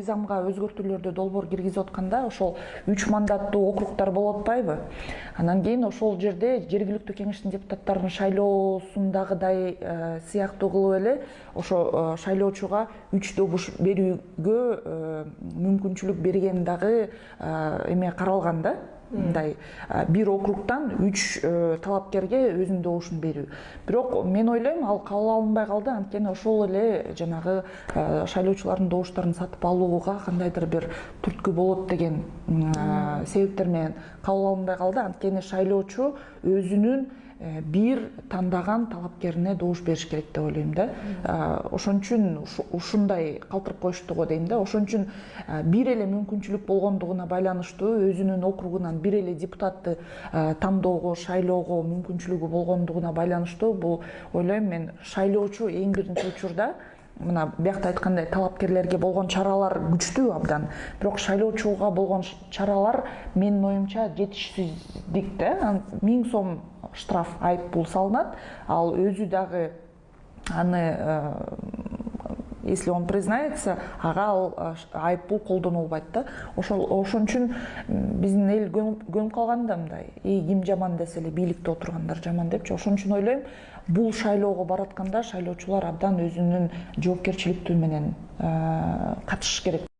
Мыйзамга өзгөртүүлөрдү долбоор киргизип атканда ошол 3 мандаттуу округдар болуп атпайбы? Анан кийин ошол жерде жергиликтүү кеңештин депутаттарынын шайлоосундагыдай сыяктуу кылып эле ошо шайлоочуга 3 добуш берүүгө мүмкүнчүлүк берген дагы эме каралган да. Мындай бир округтан 3 талапкерге өзүнүн добушун берүү. Бирок мен ойлойм, ал кабыл алынбай калды, анткени ошол эле жанагы шайлоочулардын добуштарын сатып алууга кандайдыр бир түрткү болот деген себептер менен кабыл алынбай калды. Анткени шайлоочу өзүнүн бир тандаган талапкерине добуш бериш керек деп ойлойм да. Ошон үчүн ушундай калтырып коюшту го дейм да. Ошон үчүн бир эле мүмкүнчүлүк болгондугуна байланыштуу, өзүнүн округунан бир эле депутатты тандоого, шайлоого мүмкүнчүлүгү болгондугуна байланыштуу бул ойлойм мен шайлоочу эң биринчи учурда мына биякта айткандай талапкерлерге болгон чаралар күчтүү абдан. Бирок шайлоочуга болгон чаралар менин оюмча жетишсиздик да. 1000 сом штраф, айып пул салынат. Ал өзү дагы аны если он признается, ага ал айып пул колдонулбайт да. Ошон үчүн биздин эл көнүп калган да мындай. Ким жаман десе эле бийликте отургандар жаман депчи. Ошон үчүн ойлойм, бул шайлоого баратканда шайлоочулар абдан өзүнүн жоопкерчиликтүү менен катышыш керек.